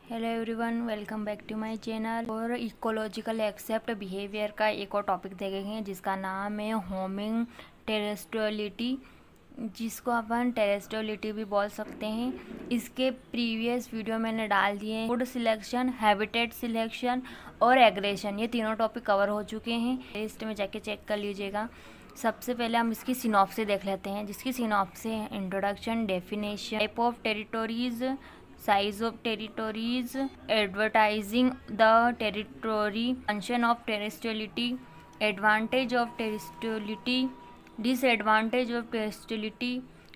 Hello everyone, welcome back to my channel. और ecological except behaviour का एक और टॉपिक देखेंगे जिसका नाम है होमिंग टेरेस्ट्रियलिटी, जिसको अपन टेरेस्ट्रियलिटी भी बोल सकते हैं। इसके प्रीवियस वीडियो मैंने डाल दिए हैं। फूड सिलेक्शन, हैबिटेट सिलेक्शन और एग्रेशन, ये तीनों टॉपिक कवर हो चुके हैं। लिस्ट में जाके चेक कर लीजिएगा। सबसे पहले हम इसकी सिनॉप्सिस देख लेते हैं, जिसकी सिनॉप्सिस है introduction, definition, type of territories, size of territories, advertising the territory, function of terrestriality, advantage of terrestriality, disadvantage of terrestriality,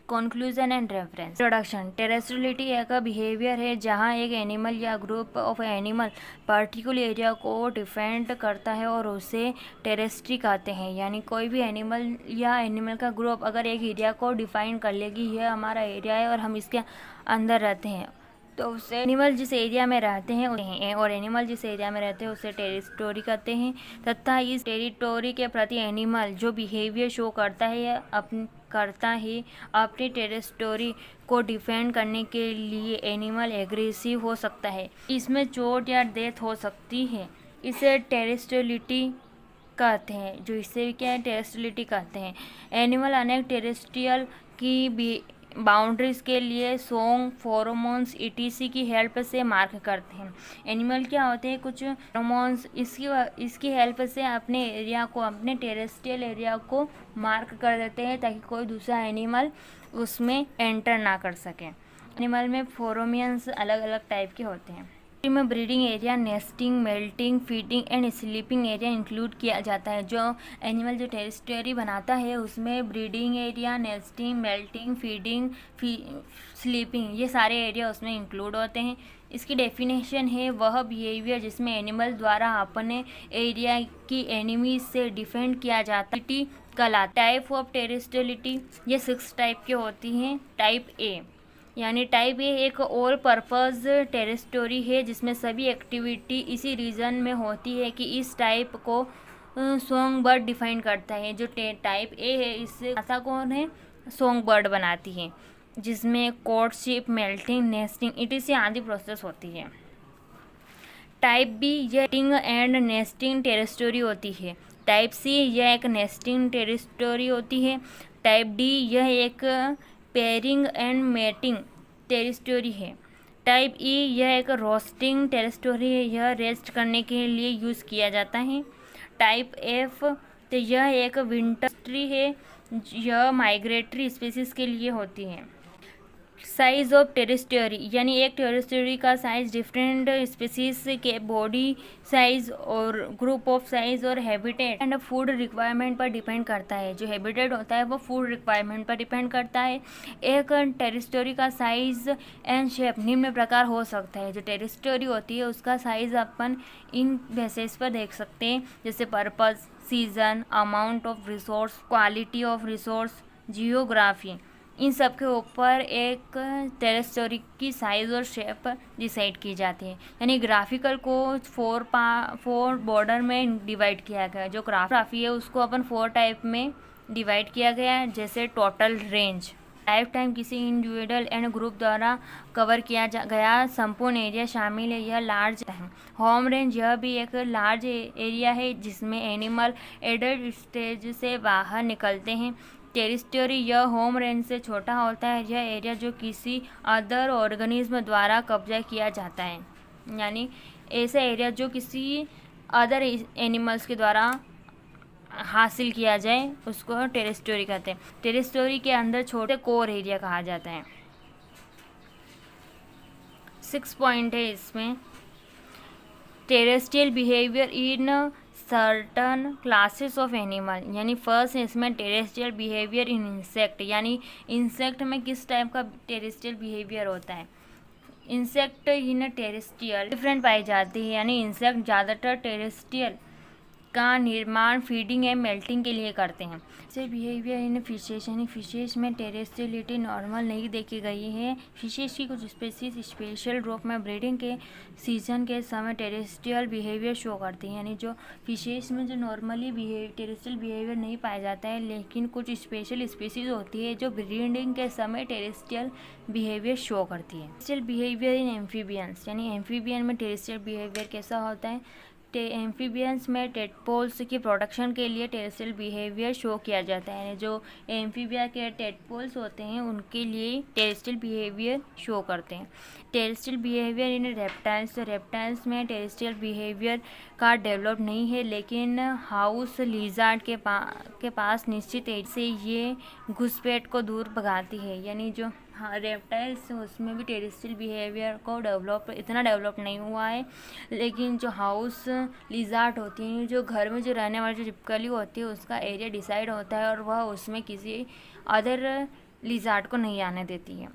conclusion and reference. Introduction. Terrestriality एक बिहेवियर है जहाँ एक एनिमल या group of animal particular area को defend करता है और उसे टेरेस्ट्री कहते हैं। यानी कोई भी एनिमल या एनिमल का ग्रुप अगर एक एरिया को डिफाइन कर लेगी, यह हमारा एरिया है और हम इसके अंदर रहते हैं, तो उसे एनिमल जिस एरिया में रहते हैं और एनिमल जिस एरिया में रहते हैं उसे टेरिटोरी कहते हैं। तथा इस टेरिटोरी के प्रति एनिमल जो बिहेवियर शो करता है अपनी टेरिटोरी को डिफेंड करने के लिए एनिमल एग्रेसिव हो सकता है। इसमें चोट या डेथ हो सकती है। इसे टेरिस्ट्रियलिटी कहते हैं। जो इसे क्या है, टेरिस्ट्रियलिटी कहते हैं। एनिमल अनेक टेरिस्ट्रियल की बाउंड्रीज के लिए सॉन्ग, फेरोमोन्स ईटीसी की हेल्प से मार्क करते हैं। एनिमल क्या होते हैं, कुछ फेरोमोन्स, इसकी हेल्प से अपने एरिया को, अपने टेरेस्ट्रियल एरिया को मार्क कर देते हैं ताकि कोई दूसरा एनिमल उसमें एंटर ना कर सके। एनिमल में फेरोमोन्स अलग अलग टाइप के होते हैं। में breeding area, nesting, melting, feeding and sleeping area include किया जाता है। जो एनिमल जो टेरिटरी बनाता है उसमें breeding area, nesting, melting, feeding, sleeping, ये सारे एरिया उसमें इंक्लूड होते हैं। इसकी डेफिनेशन है वह बिहेवियर जिसमें एनिमल द्वारा अपने एरिया की एनिमी से डिफेंड किया जाता है कहलाता। टाइप ऑफ टेरिस्ट्रियलिटी, ये 6 टाइप के होती हैं। टाइप ए यानी टाइप ए एक ऑल पर्पस टेरिटोरी है जिसमें सभी एक्टिविटी इसी रीजन में होती है कि इस टाइप को सॉन्ग बर्ड डिफाइन करता है। जो टाइप ए है इससे आशा कौन है, सॉन्ग बर्ड बनाती है, जिसमें कोर्टशिप, मेल्टिंग, नेस्टिंग इटीसी आदि प्रोसेस होती है। टाइप बी यह नेस्टिंग एंड नेस्टिंग टेरिटोरी होती है। टाइप सी यह एक नेस्टिंग टेरिटोरी होती है। टाइप डी यह एक पेयरिंग एंड मेटिंग टेरिटोरी है। टाइप ई यह एक रोस्टिंग टेरिटोरी है, यह रेस्ट करने के लिए यूज़ किया जाता है। टाइप एफ तो यह एक विंटर ट्री है, यह माइग्रेटरी स्पीसीज के लिए होती है। साइज ऑफ टेरिटोरी यानी एक टेरिटोरी का साइज डिफरेंट स्पीसीज के बॉडी साइज और ग्रुप ऑफ साइज और हैबिटेट एंड फूड रिक्वायरमेंट पर डिपेंड करता है। जो हैबिटेट होता है वो फूड रिक्वायरमेंट पर डिपेंड करता है। एक टेरिटोरी का साइज एंड शेप निम्न प्रकार हो सकता है। जो टेरिटोरी होती है उसका साइज अपन इन बेसिस पर देख सकते हैं, जैसे purpose, season, amount of resource, quality of resource, geography, इन सब के ऊपर एक टेरिटोरी की साइज़ और शेप डिसाइड की जाती है। यानी ग्राफिकल को 4 बॉर्डर में डिवाइड किया गया है। जो ग्राफी है उसको अपन 4 टाइप में डिवाइड किया गया है, जैसे टोटल रेंज, लाइफ टाइम किसी इंडिविजुअल एंड ग्रुप द्वारा कवर किया गया संपूर्ण एरिया शामिल है, यह लार्ज है। होम रेंज यह भी एक लार्ज एरिया है जिसमें एनिमल एडल्ट स्टेज से बाहर निकलते हैं। टेरिटोरी यह होम रेंज से छोटा होता है, यह एरिया जो किसी अदर ऑर्गेनिज्म द्वारा कब्जा किया जाता है। यानी ऐसा एरिया जो किसी अदर एनिमल्स के द्वारा हासिल किया जाए उसको टेरिटोरी कहते हैं। टेरिटोरी के अंदर छोटे कोर एरिया कहा जाता है। 6 पॉइंट है इसमें। Terrestrial behaviour in certain classes of animal, यानी फर्स्ट इसमें टेरेस्ट्रियल बिहेवियर इन इंसेक्ट, यानी इंसेक्ट में किस टाइप का टेरेस्ट्रियल बिहेवियर होता है। इंसेक्ट इन टेरेस्ट्रियल डिफरेंट पाई जाती है, यानी इंसेक्ट ज़्यादातर टेरेस्ट्रियल इसका निर्माण फीडिंग एंड मेल्टिंग के लिए करते हैं। से बिहेवियर इन फिशेस, यानी फिशेस में टेरेस्ट्रियलिटी नॉर्मल नहीं देखी गई है। फिशेस की कुछ स्पीशीज स्पेशल रूप में ब्रीडिंग के सीजन के समय टेरेस्ट्रियल बिहेवियर शो करती हैं, यानी जो फिशेस में जो नॉर्मली टेरेस्ट्रियल बिहेवियर नहीं पाया जाता है, लेकिन कुछ स्पेशल स्पीशीज होती है जो ब्रीडिंग के समय टेरेस्ट्रियल बिहेवियर शो करती है। टेरेस्ट्रियल बिहेवियर इन एम्फीबियंस, यानी एम्फीबियन में टेरेस्ट्रियल बिहेवियर कैसा होता है। एम्फीबियंस में टेडपोल्स की प्रोडक्शन के लिए टेरेस्ट्रियल बिहेवियर शो किया जाता है, यानी जो एम्फीबिया के टेडपोल्स होते हैं उनके लिए टेरेस्ट्रियल बिहेवियर शो करते हैं। टेरेस्ट्रियल बिहेवियर इन रेप्टाइल्स, तो रेप्टाइल्स में टेरेस्ट्रियल बिहेवियर का डेवलप नहीं है, लेकिन हाउस लिजार्ड के पास निश्चित एज से ये घुसपैठ को दूर भगाती है, यानी जो रेप्टाइल्स उसमें भी टेरेस्ट्रियल बिहेवियर को इतना डेवलप नहीं हुआ है, लेकिन जो हाउस लिजार्ड होती हैं, जो घर में जो रहने वाली जो चिपकली होती है, उसका एरिया डिसाइड होता है और वह उसमें किसी अदर लिजार्ड को नहीं आने देती है।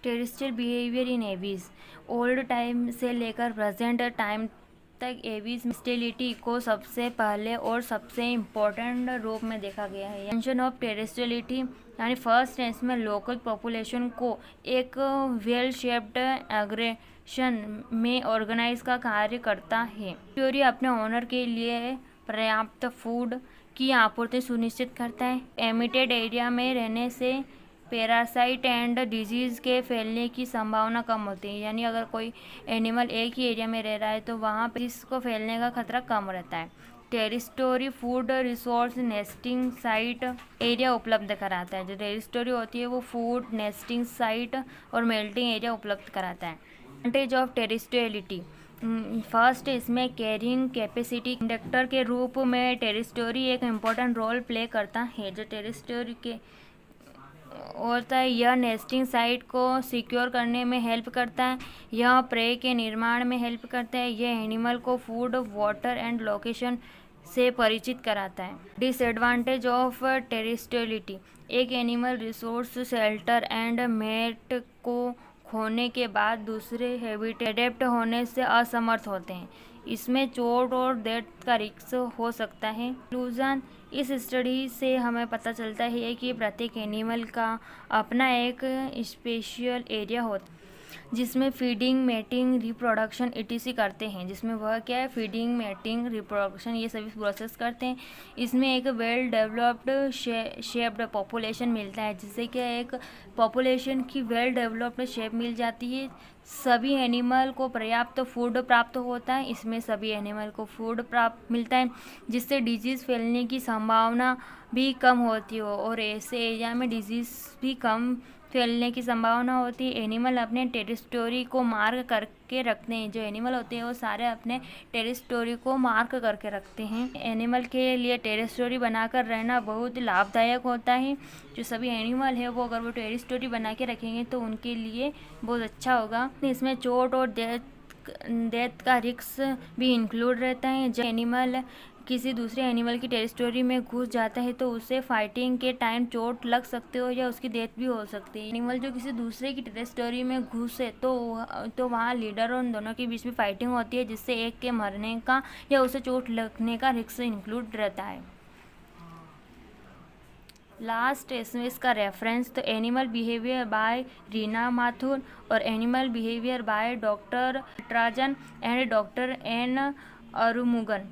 Terrestrial behaviour in aves, old time से लेकर प्रेजेंट टाइम तक एवीज स्टेलिटी को सबसे पहले और सबसे इम्पोर्टेंट रूप में देखा गया है। मेंशन ऑफ टेरेस्ट्रियलिटी, यानी फर्स्ट टेंस में लोकल पॉपुलेशन को एक वेल शेप्ड एग्रेशन में ऑर्गेनाइज का कार्य करता है। थ्योरी अपने ओनर के लिए पर्याप्त फूड की आपूर्ति सुनिश्चित करता है। एमिटेड एरिया में रहने से पैरासाइट एंड डिजीज़ के फैलने की संभावना कम होती है, यानी अगर कोई एनिमल एक ही एरिया में रह रहा है तो वहाँ पर इसको फैलने का खतरा कम रहता है। Territory food resource nesting site area उपलब्ध कराता है। जो टेरिस्टोरी होती है वो फूड नेस्टिंग साइट और मेल्टिंग एरिया उपलब्ध कराता है। एडवांटेज ऑफ टेरिस्टोरियलिटी, फर्स्ट इसमें कैरिंग कैपेसिटी, कंडक्टर के रूप में टेरिस्टोरी एक इम्पोर्टेंट रोल प्ले करता है। जो टेरिस्टोरी के होता है यह नेस्टिंग साइट को सिक्योर करने में हेल्प करता है, यह प्रे के निर्माण में हेल्प करता है, यह एनिमल को फूड वाटर एंड लोकेशन से परिचित कराता है। डिसएडवांटेज ऑफ टेरिस्टोरियलिटी, एक animal resource shelter and mate को खोने के बाद दूसरे हैबिटेट एडेप्ट होने से असमर्थ होते हैं। इसमें चोट और डेथ का रिस्क हो सकता है। कंक्लूजन, इस स्टडी से हमें पता चलता है कि प्रत्येक एनिमल का अपना एक स्पेशल एरिया होता है जिसमें फीडिंग, मेटिंग, रिप्रोडक्शन etc करते हैं, जिसमें वह क्या है, फीडिंग, मेटिंग, रिप्रोडक्शन ये सभी प्रोसेस करते हैं। इसमें एक वेल डेवलप्ड शेप्ड पॉपुलेशन मिलता है, जिससे क्या एक पॉपुलेशन की वेल डेवलप्ड शेप मिल जाती है। सभी एनिमल को पर्याप्त फूड प्राप्त होता है, इसमें सभी एनिमल को फूड प्राप्त मिलता है, जिससे डिजीज़ फैलने की संभावना भी कम होती हो और ऐसे एरिया में डिजीज़ भी कम फैलने की संभावना होती है। एनिमल अपने टेरिस्टोरी को मार्क करके रखते हैं, जो एनिमल होते हैं वो सारे अपने टेरिस्टोरी को मार्क करके रखते हैं। एनिमल के लिए टेरिस्टोरी बनाकर रहना बहुत लाभदायक होता है। जो सभी एनिमल है वो अगर वो टेरिस्टोरी बना के रखेंगे तो उनके लिए बहुत अच्छा होगा। इसमें चोट और डेथ का रिस्क भी इंक्लूड रहता है। जब एनिमल किसी दूसरे एनिमल की टेरिस्टोरी में घुस जाता है तो उसे फाइटिंग के टाइम चोट लग सकती हो या उसकी डेथ भी हो सकती है। एनिमल जो किसी दूसरे की टेरिस्टोरी में घुसे तो वहाँ लीडर और उन दोनों के बीच में फाइटिंग होती है, जिससे एक के मरने का या उसे चोट लगने का रिस्क इंक्लूड रहता है। लास्ट इसमें इसका रेफरेंस तो animal behaviour by Reena Mathur और animal behaviour by doctor Natarajan and doctor N Arumugan.